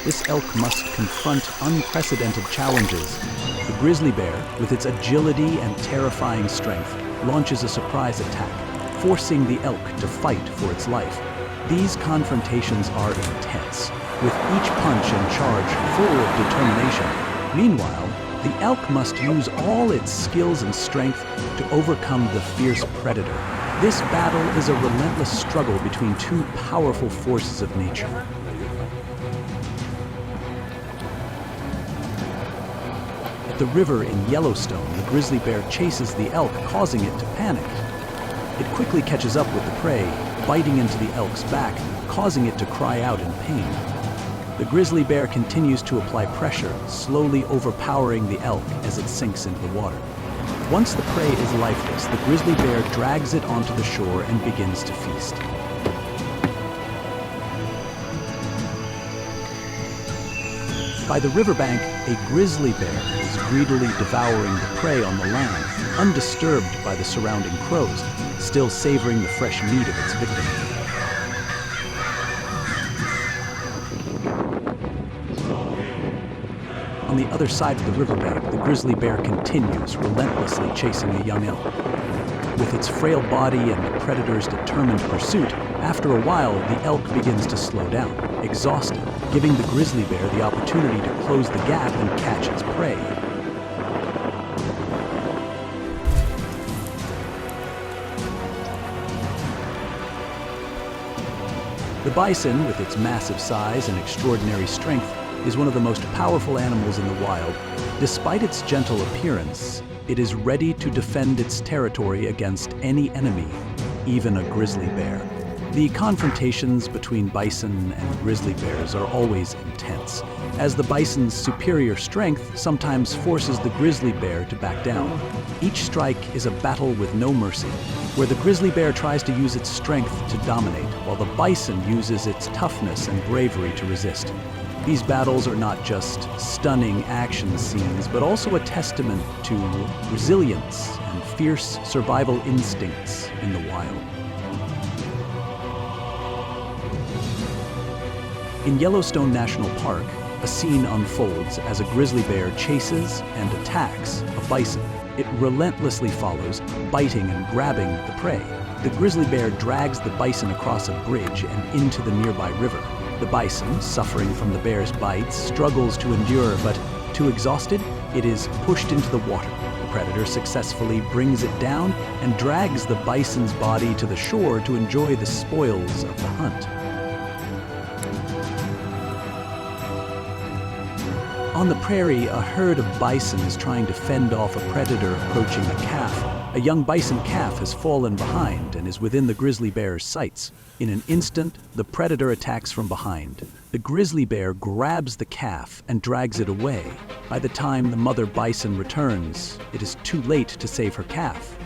Speaker 2: this elk must confront unprecedented challenges. The grizzly bear, with its agility and terrifying strength, launches a surprise attack, forcing the elk to fight for its life. These confrontations are intense, with each punch and charge full of determination. Meanwhile, the elk must use all its skills and strength to overcome the fierce predator. This battle is a relentless struggle between two powerful forces of nature. At the river in Yellowstone, the grizzly bear chases the elk, causing it to panic. It quickly catches up with the prey, biting into the elk's back, causing it to cry out in pain. The grizzly bear continues to apply pressure, slowly overpowering the elk as it sinks into the water. Once the prey is lifeless, the grizzly bear drags it onto the shore and begins to feast. By the riverbank, a grizzly bear is greedily devouring the prey on the land, undisturbed by the surrounding crows, still savoring the fresh meat of its victim. On the other side of the riverbank, the grizzly bear continues, relentlessly chasing a young elk. With its frail body and the predator's determined pursuit, after a while, the elk begins to slow down, exhausted, giving the grizzly bear the opportunity to close the gap and catch its prey. The bison, with its massive size and extraordinary strength, is one of the most powerful animals in the wild. Despite its gentle appearance, it is ready to defend its territory against any enemy, even a grizzly bear. The confrontations between bison and grizzly bears are always intense, as the bison's superior strength sometimes forces the grizzly bear to back down. Each strike is a battle with no mercy, where the grizzly bear tries to use its strength to dominate, while the bison uses its toughness and bravery to resist. These battles are not just stunning action scenes, but also a testament to resilience and fierce survival instincts in the wild. In Yellowstone National Park, a scene unfolds as a grizzly bear chases and attacks a bison. It relentlessly follows, biting and grabbing the prey. The grizzly bear drags the bison across a bridge and into the nearby river. The bison, suffering from the bear's bites, struggles to endure, but too exhausted, it is pushed into the water. The predator successfully brings it down and drags the bison's body to the shore to enjoy the spoils of the hunt. On the prairie, a herd of bison is trying to fend off a predator approaching a calf. A young bison calf has fallen behind and is within the grizzly bear's sights. In an instant, the predator attacks from behind. The grizzly bear grabs the calf and drags it away. By the time the mother bison returns, it is too late to save her calf.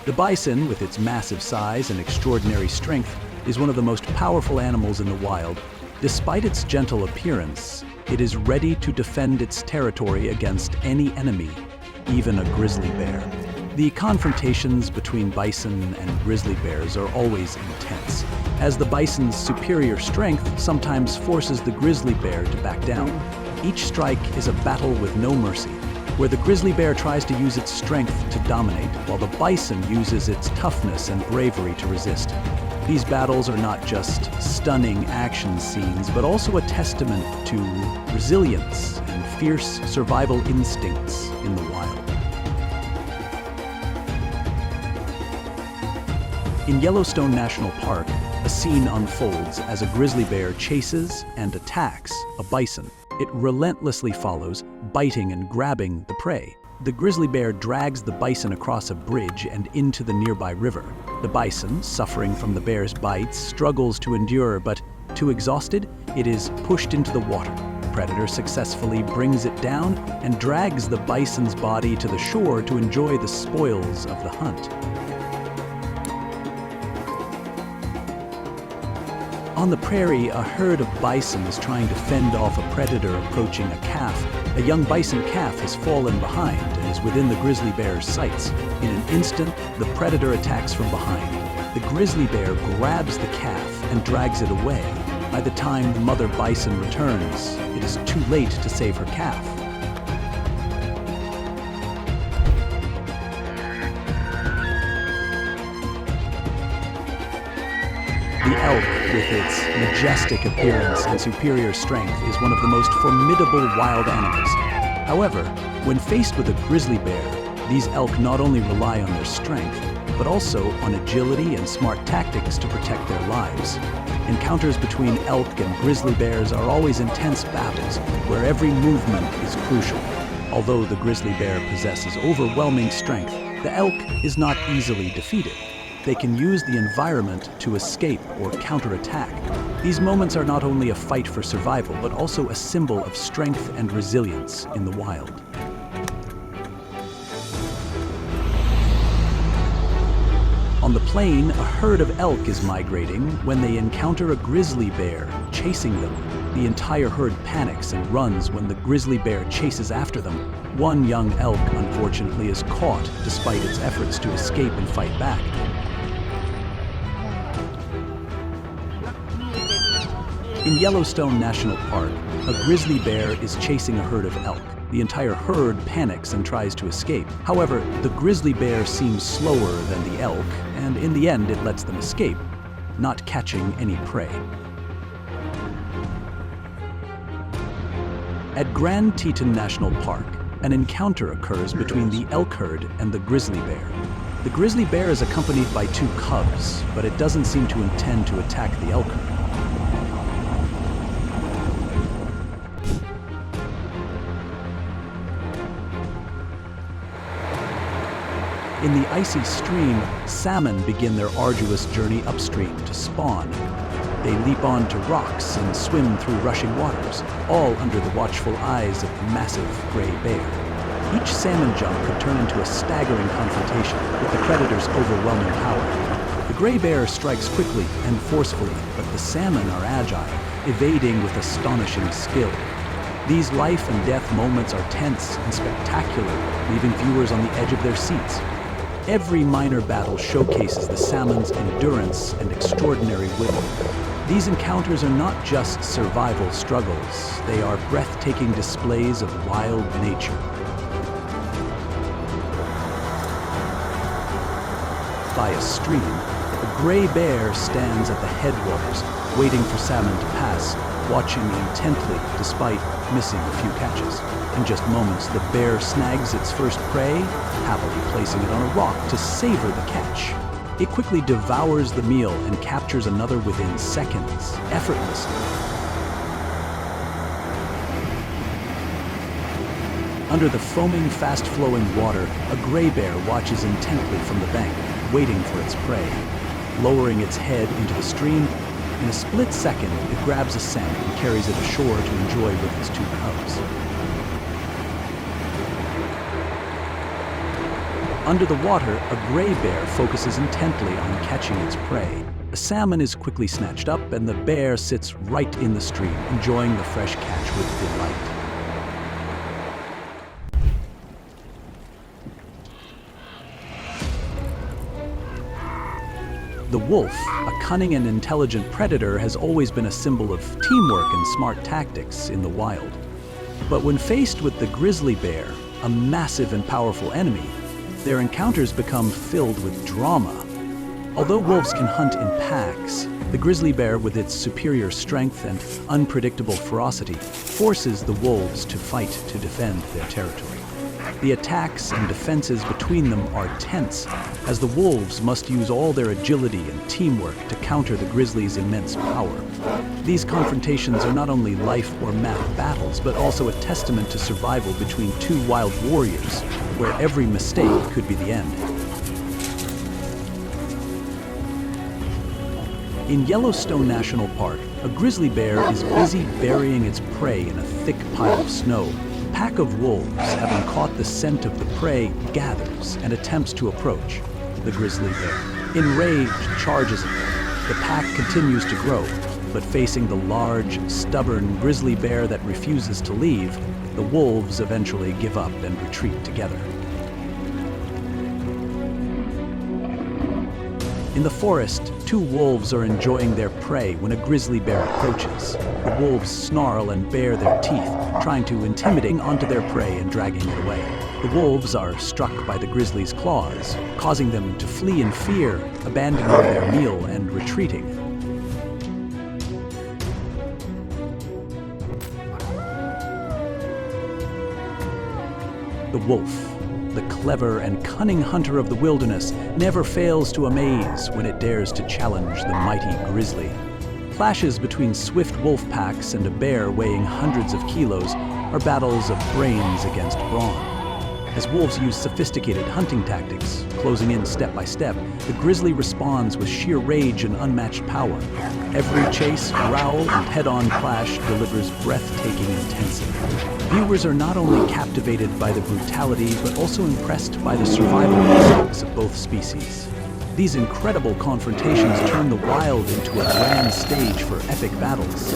Speaker 2: The bison, with its massive size and extraordinary strength, is one of the most powerful animals in the wild. Despite its gentle appearance, it is ready to defend its territory against any enemy, even a grizzly bear. The confrontations between bison and grizzly bears are always intense, as the bison's superior strength sometimes forces the grizzly bear to back down. Each strike is a battle with no mercy, where the grizzly bear tries to use its strength to dominate, while the bison uses its toughness and bravery to resist. These battles are not just stunning action scenes, but also a testament to resilience and fierce survival instincts in the wild. In Yellowstone National Park, a scene unfolds as a grizzly bear chases and attacks a bison. It relentlessly follows, biting and grabbing the prey. The grizzly bear drags the bison across a bridge and into the nearby river. The bison, suffering from the bear's bites, struggles to endure, but too exhausted, it is pushed into the water. The predator successfully brings it down and drags the bison's body to the shore to enjoy the spoils of the hunt. On the prairie, a herd of bison is trying to fend off a predator approaching a calf. A young bison calf has fallen behind and is within the grizzly bear's sights. In an instant, the predator attacks from behind. The grizzly bear grabs the calf and drags it away. By the time the mother bison returns, it is too late to save her calf. The elk, with its majestic appearance and superior strength, is one of the most formidable wild animals. However, when faced with a grizzly bear, these elk not only rely on their strength, but also on agility and smart tactics to protect their lives. Encounters between elk and grizzly bears are always intense battles where every movement is crucial. Although the grizzly bear possesses overwhelming strength, the elk is not easily defeated. They can use the environment to escape or counterattack. These moments are not only a fight for survival, but also a symbol of strength and resilience in the wild. On the plain, a herd of elk is migrating when they encounter a grizzly bear chasing them. The entire herd panics and runs when the grizzly bear chases after them. One young elk, unfortunately, is caught despite its efforts to escape and fight back. In Yellowstone National Park, a grizzly bear is chasing a herd of elk. The entire herd panics and tries to escape. However, the grizzly bear seems slower than the elk, and in the end it lets them escape, not catching any prey. At Grand Teton National Park, an encounter occurs between the elk herd and the grizzly bear. The grizzly bear is accompanied by two cubs, but it doesn't seem to intend to attack the elk herd. In the icy stream, salmon begin their arduous journey upstream to spawn. They leap onto rocks and swim through rushing waters, all under the watchful eyes of the massive gray bear. Each salmon jump could turn into a staggering confrontation with the predator's overwhelming power. The gray bear strikes quickly and forcefully, but the salmon are agile, evading with astonishing skill. These life and death moments are tense and spectacular, leaving viewers on the edge of their seats. Every minor battle showcases the salmon's endurance and extraordinary will. These encounters are not just survival struggles, they are breathtaking displays of wild nature. By a stream, a gray bear stands at the headwaters, waiting for salmon to pass, watching intently despite missing a few catches. In just moments, the bear snags its first prey, happily placing it on a rock to savor the catch. It quickly devours the meal and captures another within seconds, effortlessly. Under the foaming, fast-flowing water, a gray bear watches intently from the bank, waiting for its prey. Lowering its head into the stream, in a split second, it grabs a salmon and carries it ashore to enjoy with its two cubs. Under the water, a gray bear focuses intently on catching its prey. The salmon is quickly snatched up, and the bear sits right in the stream, enjoying the fresh catch with delight. The wolf, a cunning and intelligent predator, has always been a symbol of teamwork and smart tactics in the wild. But when faced with the grizzly bear, a massive and powerful enemy, their encounters become filled with drama. Although wolves can hunt in packs, the grizzly bear, with its superior strength and unpredictable ferocity, forces the wolves to fight to defend their territory. The attacks and defenses between them are tense, as the wolves must use all their agility and teamwork to counter the grizzly's immense power. These confrontations are not only life or math battles, but also a testament to survival between two wild warriors, where every mistake could be the end. In Yellowstone National Park, a grizzly bear is busy burying its prey in a thick pile of snow. A pack of wolves, having caught the scent of the prey, gathers and attempts to approach the grizzly bear. Enraged, charges at them. The pack continues to grow, but facing the large, stubborn grizzly bear that refuses to leave, the wolves eventually give up and retreat together. In the forest, two wolves are enjoying their prey when a grizzly bear approaches. The wolves snarl and bare their teeth, trying to intimidate onto their prey and dragging it away. The wolves are struck by the grizzly's claws, causing them to flee in fear, abandoning their meal and retreating. The wolf, the clever and cunning hunter of the wilderness, never fails to amaze when it dares to challenge the mighty grizzly. Clashes between swift wolf packs and a bear weighing hundreds of kilos are battles of brains against brawn. As wolves use sophisticated hunting tactics, closing in step by step, the grizzly responds with sheer rage and unmatched power. Every chase, growl, and head-on clash delivers breathtaking intensity. Viewers are not only captivated by the brutality, but also impressed by the survival instincts of both species. These incredible confrontations turn the wild into a grand stage for epic battles.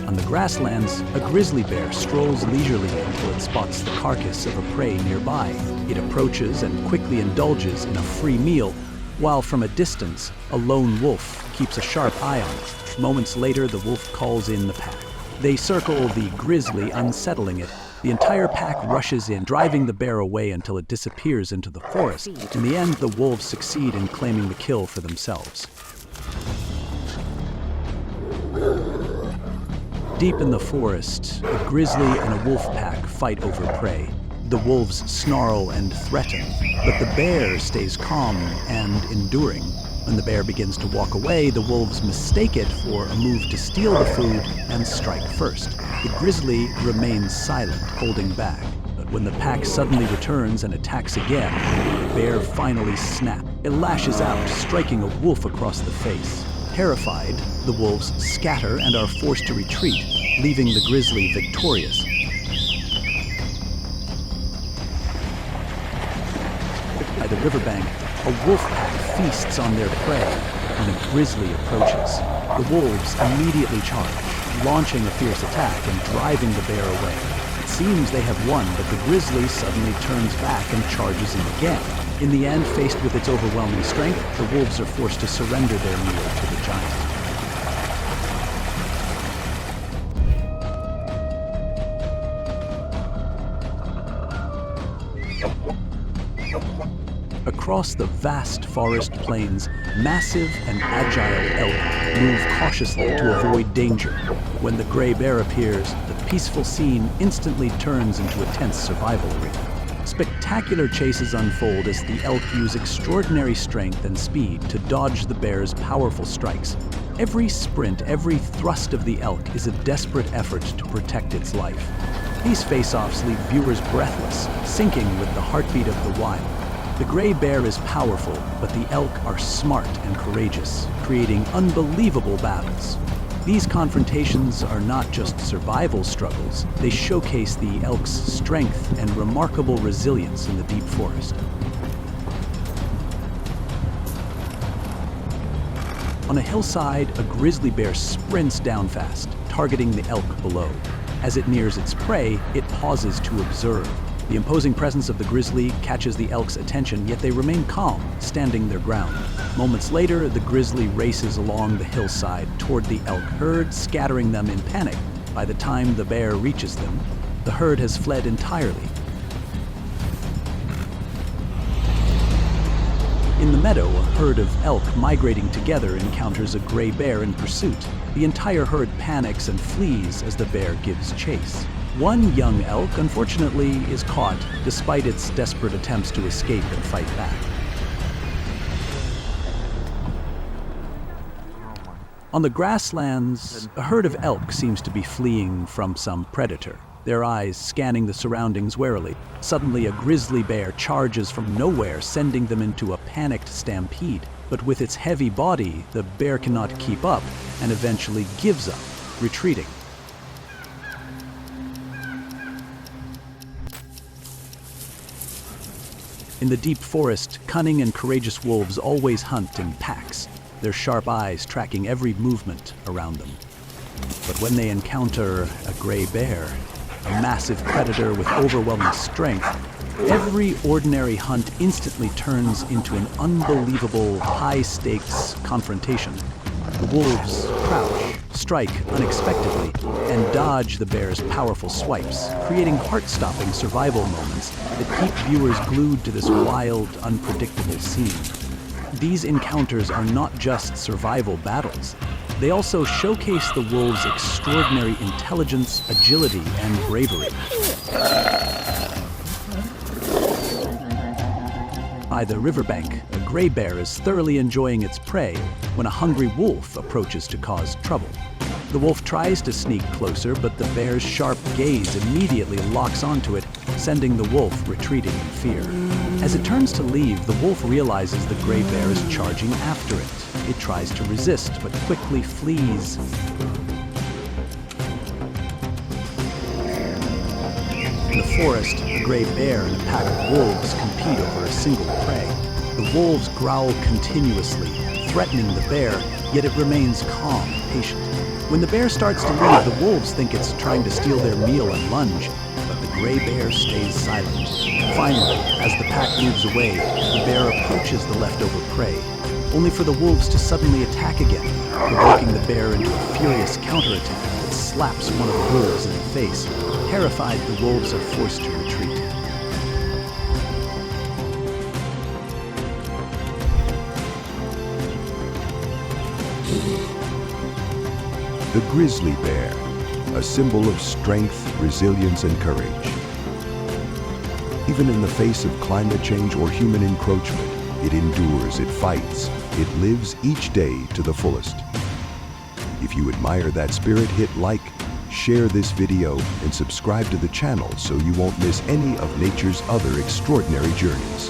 Speaker 2: On the grasslands, a grizzly bear strolls leisurely until it spots the carcass of a prey nearby. It approaches and quickly indulges in a free meal, while from a distance, a lone wolf keeps a sharp eye on it. Moments later, the wolf calls in the pack. They circle the grizzly, unsettling it. The entire pack rushes in, driving the bear away until it disappears into the forest. In the end, the wolves succeed in claiming the kill for themselves. Deep in the forest, a grizzly and a wolf pack fight over prey. The wolves snarl and threaten, but the bear stays calm and enduring. When the bear begins to walk away, the wolves mistake it for a move to steal the food and strike first. The grizzly remains silent, holding back. But when the pack suddenly returns and attacks again, the bear finally snaps. It lashes out, striking a wolf across the face. Terrified, the wolves scatter and are forced to retreat, leaving the grizzly victorious. By the riverbank, a wolf pack feasts on their prey when a grizzly approaches. The wolves immediately charge, launching a fierce attack and driving the bear away. It seems they have won, but the grizzly suddenly turns back and charges in again. In the end, faced with its overwhelming strength, the wolves are forced to surrender their meal to the giant. Across the vast forest plains, massive and agile elk move cautiously to avoid danger. When the gray bear appears, the peaceful scene instantly turns into a tense survival arena. Spectacular chases unfold as the elk use extraordinary strength and speed to dodge the bear's powerful strikes. Every sprint, every thrust of the elk is a desperate effort to protect its life. These face-offs leave viewers breathless, syncing with the heartbeat of the wild. The gray bear is powerful, but the elk are smart and courageous, creating unbelievable battles. These confrontations are not just survival struggles, they showcase the elk's strength and remarkable resilience in the deep forest. On a hillside, a grizzly bear sprints down fast, targeting the elk below. As it nears its prey, it pauses to observe. The imposing presence of the grizzly catches the elk's attention, yet they remain calm, standing their ground. Moments later, the grizzly races along the hillside toward the elk herd, scattering them in panic. By the time the bear reaches them, the herd has fled entirely. In the meadow, a herd of elk migrating together encounters a gray bear in pursuit. The entire herd panics and flees as the bear gives chase. One young elk, unfortunately, is caught despite its desperate attempts to escape and fight back. On the grasslands, a herd of elk seems to be fleeing from some predator, their eyes scanning the surroundings warily. Suddenly, a grizzly bear charges from nowhere, sending them into a panicked stampede. But with its heavy body, the bear cannot keep up and eventually gives up, retreating. In the deep forest, cunning and courageous wolves always hunt in packs, their sharp eyes tracking every movement around them. But when they encounter a gray bear, a massive predator with overwhelming strength, every ordinary hunt instantly turns into an unbelievable, high-stakes confrontation. The wolves crouch, strike unexpectedly, and dodge the bear's powerful swipes, creating heart-stopping survival moments that keep viewers glued to this wild, unpredictable scene. These encounters are not just survival battles. They also showcase the wolves' extraordinary intelligence, agility, and bravery. By the riverbank, a gray bear is thoroughly enjoying its prey when a hungry wolf approaches to cause trouble. The wolf tries to sneak closer, but the bear's sharp gaze immediately locks onto it, sending the wolf retreating in fear. As it turns to leave, the wolf realizes the gray bear is charging after it. It tries to resist, but quickly flees. In the forest, a gray bear and a pack of wolves compete over a single prey. The wolves growl continuously, threatening the bear, yet it remains calm and patient. When the bear starts to leave, the wolves think it's trying to steal their meal and lunge, but the gray bear stays silent. Finally, as the pack moves away, the bear approaches the leftover prey, only for the wolves to suddenly attack again, provoking the bear into a furious counterattack that slaps one of the wolves in the face. Terrified, the wolves are forced to retreat.
Speaker 1: The grizzly bear, a symbol of strength, resilience, and courage. Even in the face of climate change or human encroachment, it endures, it fights, it lives each day to the fullest. If you admire that spirit, hit like, share this video, and subscribe to the channel so you won't miss any of nature's other extraordinary journeys.